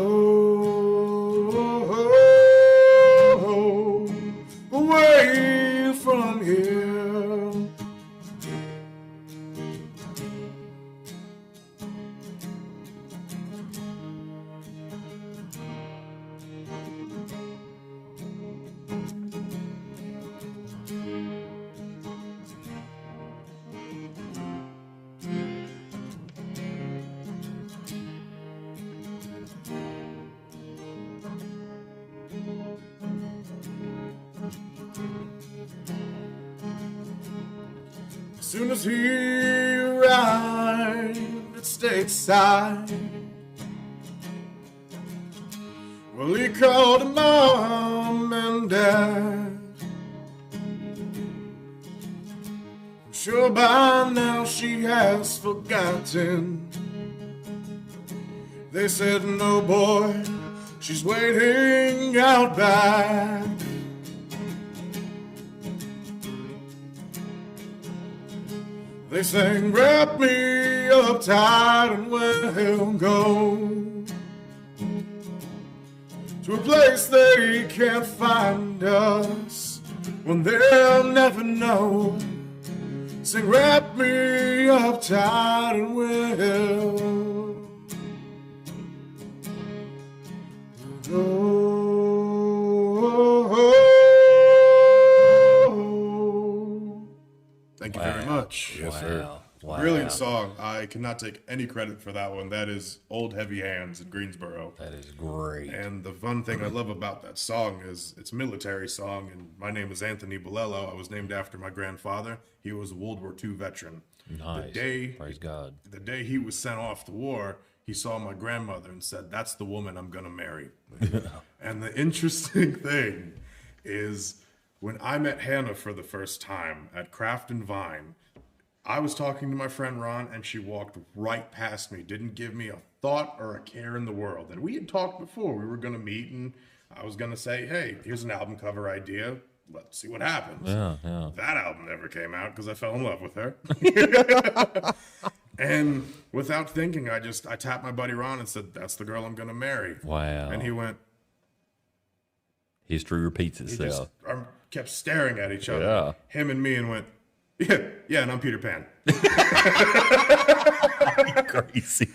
away from here. As soon as he arrived at stateside, well, he called him Mom and Dad. I'm sure by now she has forgotten. They said, no, boy, she's waiting out back. They sang, wrap me up tight and we'll go to a place they can't find us, when they'll never know. Sing, wrap me up tight and we'll go. Thank you very much. Yes, sir. Wow. Brilliant song. I cannot take any credit for that one. That is Old Heavy Hands in Greensboro. That is great. And the fun thing I love about that song is it's a military song, and my name is Anthony Bilello. I was named after my grandfather. He was a World War II veteran. Nice. Praise God. The day he was sent off to war, he saw my grandmother and said, that's the woman I'm going to marry. And the interesting thing is, when I met Hannah for the first time at Craft and Vine, I was talking to my friend Ron, and she walked right past me, didn't give me a thought or a care in the world. And we had talked before. We were going to meet, and I was going to say, hey, here's an album cover idea. Let's see what happens. Yeah. That album never came out because I fell in love with her. And without thinking, I tapped my buddy Ron and said, that's the girl I'm going to marry. Wow. And he went, History repeats he itself. just kept staring at each other, Yeah. him and me, and went, yeah, and I'm Peter Pan. Crazy.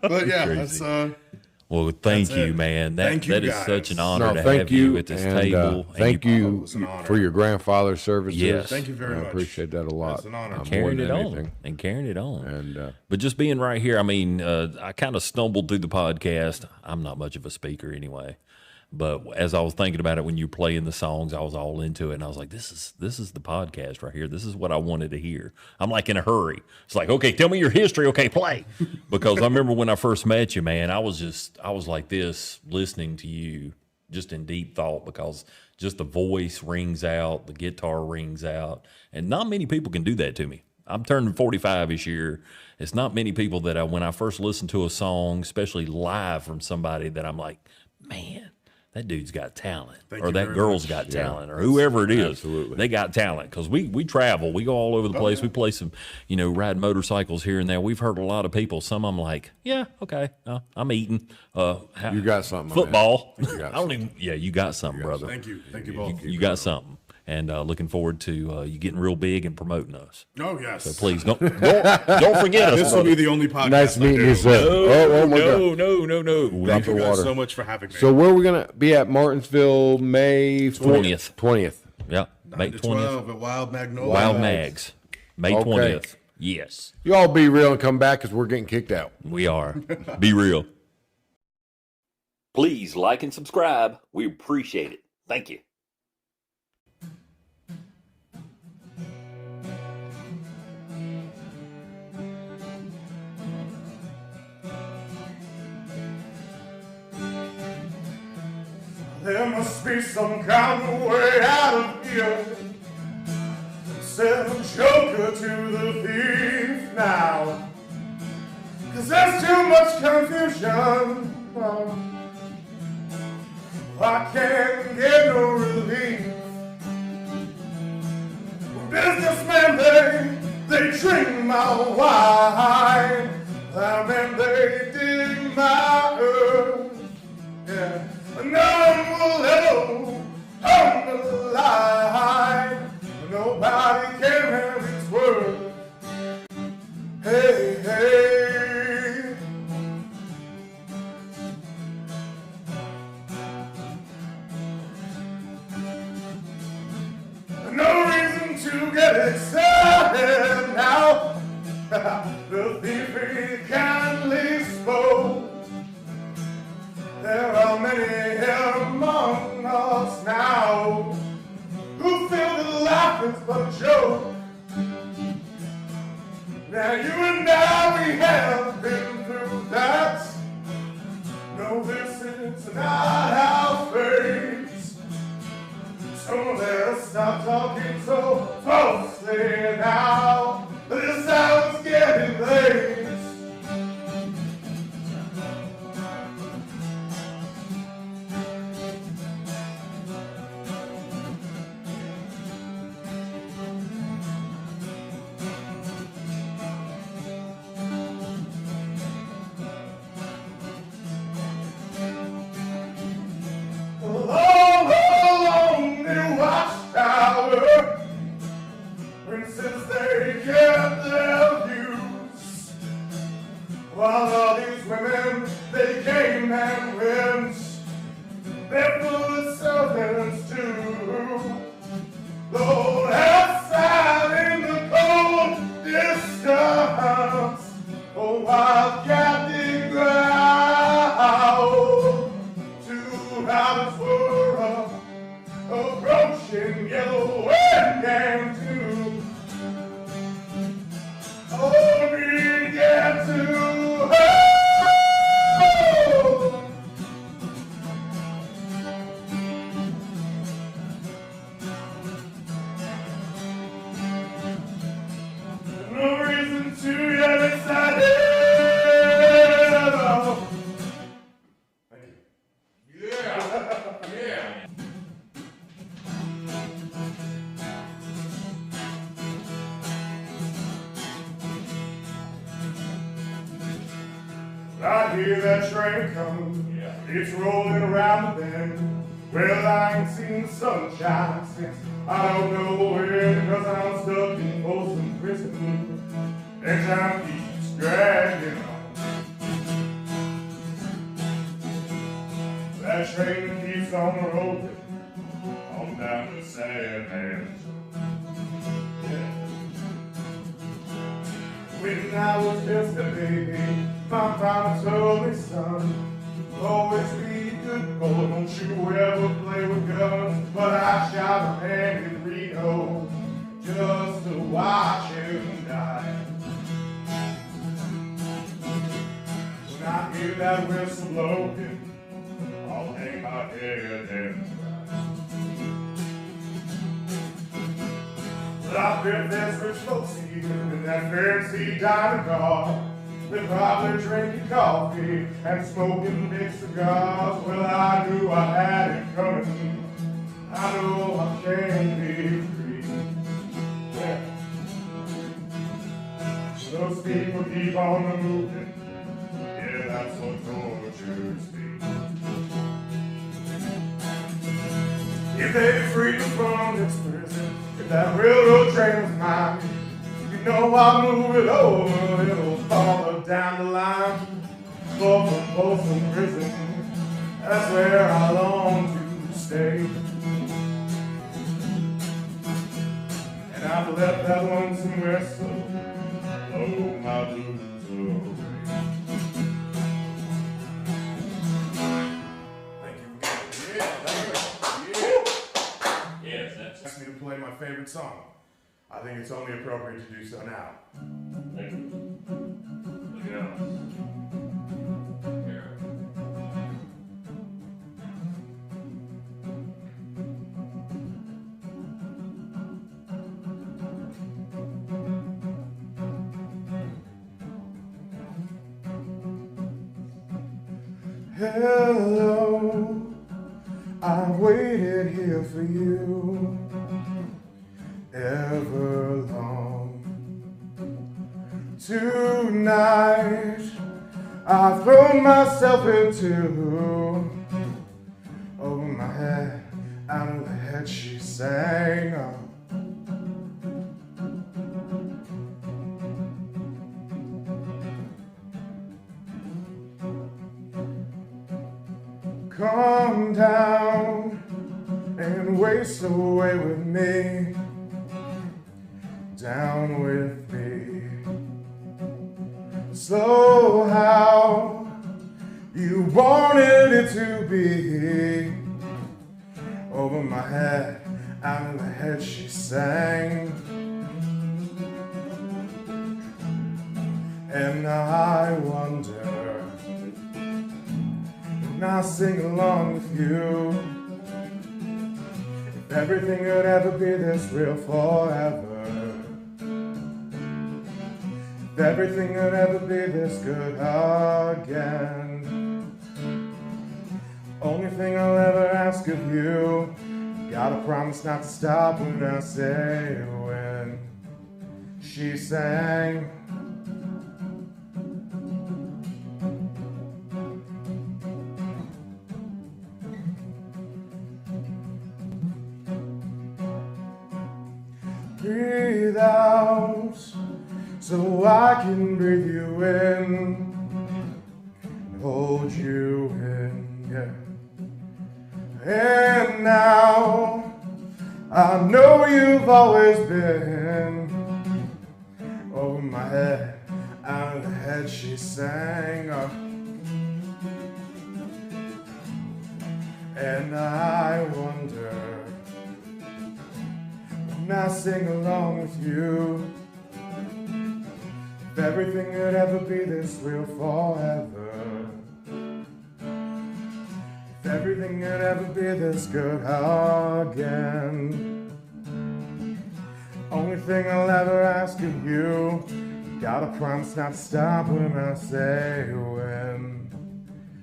But yeah, Crazy. that's Well, thank That's you, it. man. Thank you, that is guys. such an honor to thank have you at this and, table. And thank Oh, you it's an honor. for your grandfather's services. Yes. Thank you very I much. appreciate that a lot. It's an honor. More carrying than it anything. on and carrying it on. And But just being right here, I mean, I kind of stumbled through the podcast. I'm not much of a speaker anyway. But as I was thinking about it, when you were playing the songs, I was all into it, and I was like, "This is the podcast right here. This is what I wanted to hear." I'm like in a hurry. It's like, "Okay, tell me your history. Okay, play." Because I remember when I first met you, man, I was like this, listening to you, just in deep thought, because just the voice rings out, the guitar rings out, and not many people can do that to me. I'm turning 45 this year. It's not many people that when I first listen to a song, especially live from somebody, that I'm like, man. that dude's got talent, Thank or you that very girl's much. got talent, or whoever it is. Absolutely. They got talent, because we travel. We go all over the place. We play some, ride motorcycles here and there. We've heard a lot of people. Some of them like, yeah, okay, I'm eating. You got something. Football. Man. You got I don't even. Yeah, you got something, brother. Thank you both. You got something. And looking forward to you getting real big and promoting us. Oh yes. So please don't forget us. This will be the only podcast. Nice I meeting do. you, sir. Oh my God. No. Thank you guys water. so much for having me. So where are we gonna be at? Martinsville, May 20th. 20th. Yeah, May 9 to 20th. 12 at Wild Magnolia. Wild Mags. May Okay. 20th. Yes, You all be real and come back because we're getting kicked out. we are. Be real. Please like and subscribe. We appreciate it. Thank you. There must be some kind of way out of here. Send a joker to the thief now. 'Cause there's too much confusion. I can't get no relief. Businessmen, they drink my wine. And they dig my earth. Yeah. Number level on the line. Nobody can have its worth. Hey, hey. No reason to get excited now. The thief kindly spoke. There are many among us now who feel that life is but a joke. Now you and I, we have been through that. No, this is not our fate. So let's stop talking so falsely now. This hour's getting late. Along the watchtower, princes they get their views, while all these women they came and went, they're full of servants too. Lord, outside in the cold distance, a wild captive growl. Two hours were approaching yellow and came to. Oh, began to hold. No reason to get excited. Oh. I hear that train coming, it's rolling around the bend. Well, I ain't seen the sunshine since I don't know when, because I'm stuck in Folsom Prison, and time keeps dragging on. That train keeps on rolling, on down to San Antonio. When I was just a baby, my father told me, son, always be a good boy, don't you ever play with guns. But I shot a man in Reno just to watch him die. When I hear that whistle blowing, I'll hang my head and cry. But I bet there's rich folks here in that fancy diamond car. They're probably drinking coffee and smoking big cigars. Well, I knew I had it coming. I know I can be free. Yeah. Those people keep on moving. Yeah, that's what tortures me. If they free from this prison, if that railroad train was mine, you know I'll move it over, it'll follow down the line. For from Folsom Prison, that's where I long to stay. And I've left that lonesome whistle blow my blues away. Asked me to play my favorite song. I think it's only appropriate to do so now. Thank you. Look it up. Hello, I waited here for you ever long. Tonight, I've thrown myself into over my head, out of the head she sang. Come down and waste away with me, down with me. So how you wanted it to be, over my head, out of the head she sang. And I wonder, and I sing along with you, if everything could ever be this real forever. If everything could ever be this good again. Only thing I'll ever ask of you, gotta promise not to stop when I say when she sang. Breathe out so I can breathe you in and hold you in, yeah. And now I know you've always been over my head, out of the head she sang. And I wonder, when I sing along with you, if everything could ever be this real forever. If everything could ever be this good again. Only thing I'll ever ask of you, gotta promise not to stop when I say when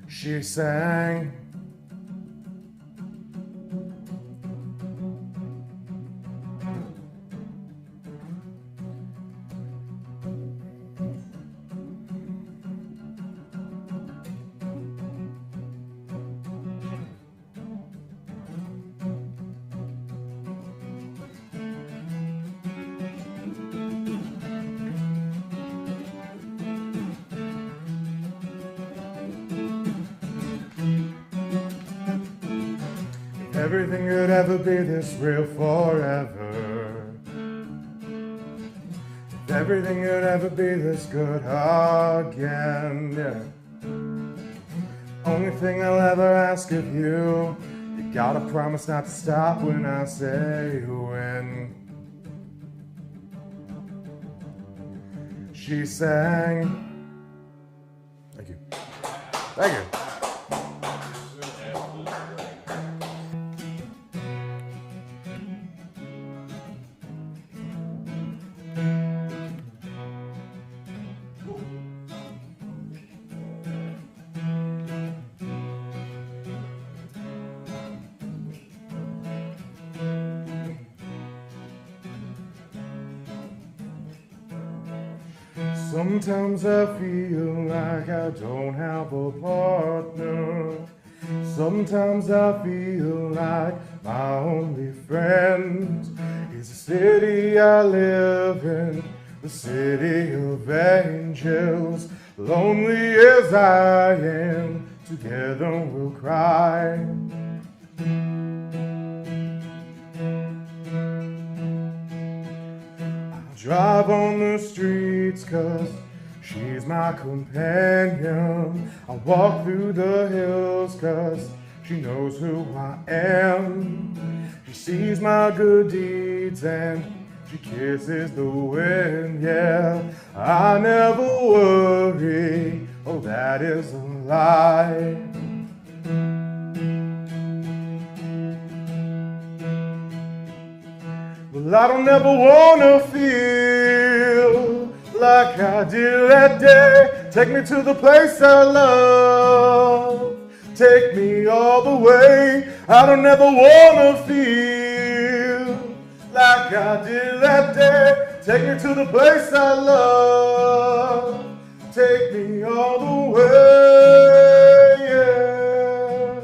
she sang. Everything could ever be this real forever. If everything could ever be this good again, yeah. Only thing I'll ever ask of you, you gotta promise not to stop when I say when she sang. Thank you. Thank you. Sometimes I feel like I don't have a partner. Sometimes I feel like my only friend is the city I live in, the city of angels. Lonely as I am, together we'll cry. Drive on the streets 'cause she's my companion. I walk through the hills 'cause she knows who I am. She sees my good deeds and she kisses the wind, yeah. I never worry, oh that is a lie. Well, I don't ever wanna feel like I did that day. Take me to the place I love. Take me all the way. I don't ever wanna feel like I did that day. Take me to the place I love. Take me all the way, yeah,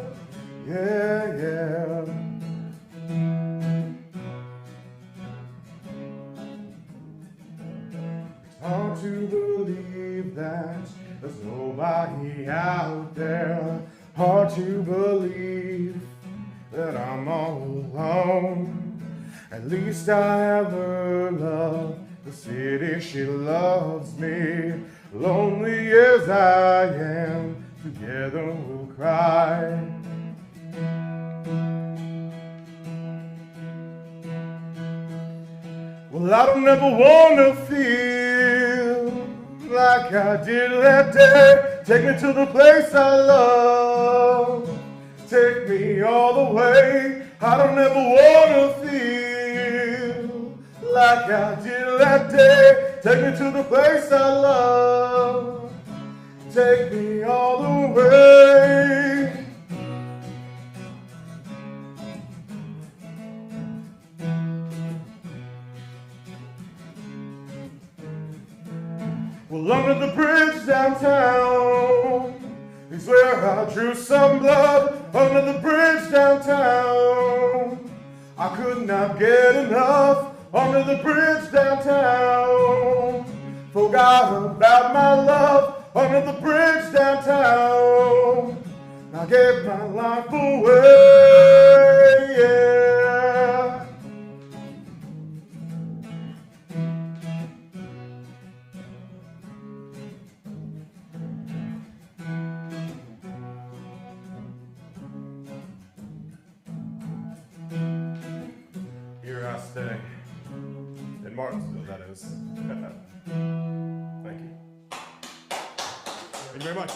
yeah, yeah. Hard to believe that there's nobody out there. Hard to believe that I'm all alone. At least I have her love, the city she loves me. Lonely as I am, together we'll cry. Well, I don't ever wanna feel like I did that day. Take me to the place I love. Take me all the way. I don't ever wanna feel like I did that day. Take me to the place I love. Take me all the way. Well, under the bridge downtown is where I drew some blood. Under the bridge downtown, I could not get enough. Under the bridge downtown, forgot about my love. Under the bridge downtown, I gave my life away, yeah. Here I stay. In Martinsville, that is. Thank you. Thank you very much.